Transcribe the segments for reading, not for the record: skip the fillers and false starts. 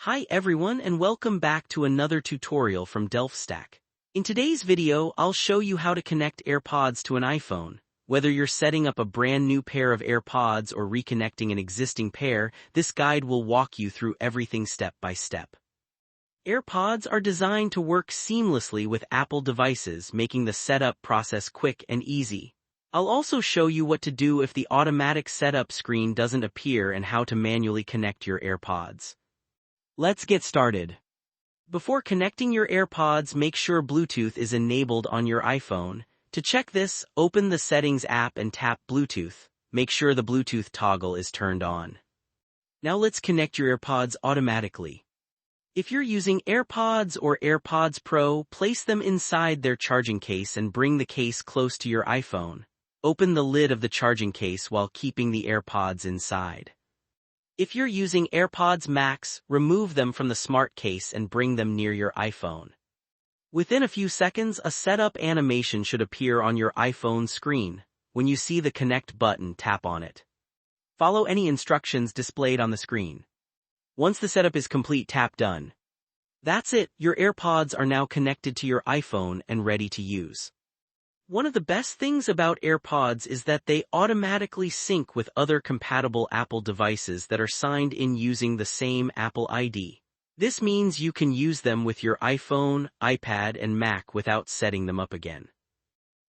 Hi everyone and welcome back to another tutorial from Delft Stack. In today's video, I'll show you how to connect AirPods to an iPhone. Whether you're setting up a brand new pair of AirPods or reconnecting an existing pair, this guide will walk you through everything step by step. AirPods are designed to work seamlessly with Apple devices, making the setup process quick and easy. I'll also show you what to do if the automatic setup screen doesn't appear and how to manually connect your AirPods. Let's get started. Before connecting your AirPods, make sure Bluetooth is enabled on your iPhone. To check this, open the Settings app and tap Bluetooth. Make sure the Bluetooth toggle is turned on. Now let's connect your AirPods automatically. If you're using AirPods or AirPods Pro, place them inside their charging case and bring the case close to your iPhone. Open the lid of the charging case while keeping the AirPods inside. If you're using AirPods Max, remove them from the smart case and bring them near your iPhone. Within a few seconds, a setup animation should appear on your iPhone screen. When you see the Connect button, tap on it. Follow any instructions displayed on the screen. Once the setup is complete, tap Done. That's it, your AirPods are now connected to your iPhone and ready to use. One of the best things about AirPods is that they automatically sync with other compatible Apple devices that are signed in using the same Apple ID. This means you can use them with your iPhone, iPad, and Mac without setting them up again.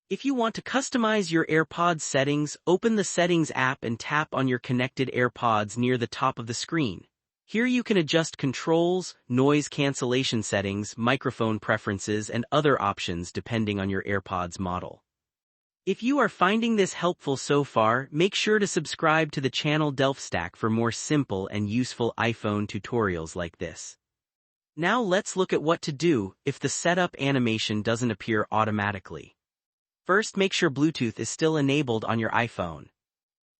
If you want to customize your AirPods settings, open the Settings app and tap on your connected AirPods near the top of the screen. Here you can adjust controls, noise cancellation settings, microphone preferences, and other options depending on your AirPods model. If you are finding this helpful so far, make sure to subscribe to the channel Delft Stack for more simple and useful iPhone tutorials like this. Now let's look at what to do if the setup animation doesn't appear automatically. First, make sure Bluetooth is still enabled on your iPhone.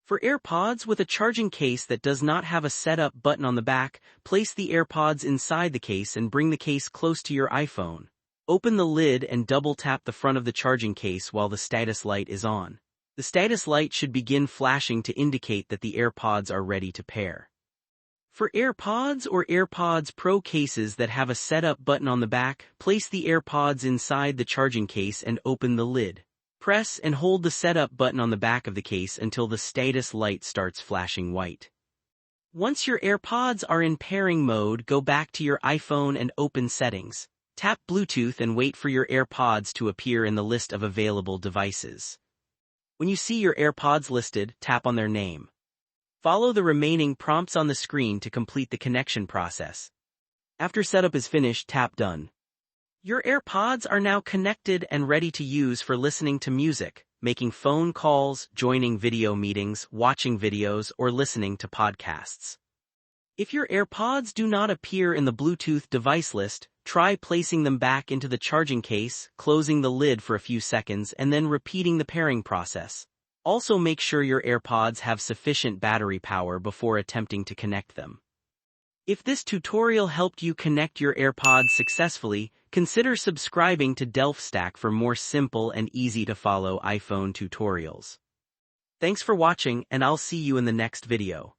For AirPods with a charging case that does not have a setup button on the back, place the AirPods inside the case and bring the case close to your iPhone. Open the lid and double-tap the front of the charging case while the status light is on. The status light should begin flashing to indicate that the AirPods are ready to pair. For AirPods or AirPods Pro cases that have a setup button on the back, place the AirPods inside the charging case and open the lid. Press and hold the setup button on the back of the case until the status light starts flashing white. Once your AirPods are in pairing mode, go back to your iPhone and open Settings. Tap Bluetooth and wait for your AirPods to appear in the list of available devices. When you see your AirPods listed, tap on their name. Follow the remaining prompts on the screen to complete the connection process. After setup is finished, tap Done. Your AirPods are now connected and ready to use for listening to music, making phone calls, joining video meetings, watching videos, or listening to podcasts. If your AirPods do not appear in the Bluetooth device list, try placing them back into the charging case, closing the lid for a few seconds, and then repeating the pairing process. Also make sure your AirPods have sufficient battery power before attempting to connect them. If this tutorial helped you connect your AirPods successfully, consider subscribing to Delft Stack for more simple and easy-to-follow iPhone tutorials. Thanks for watching, and I'll see you in the next video.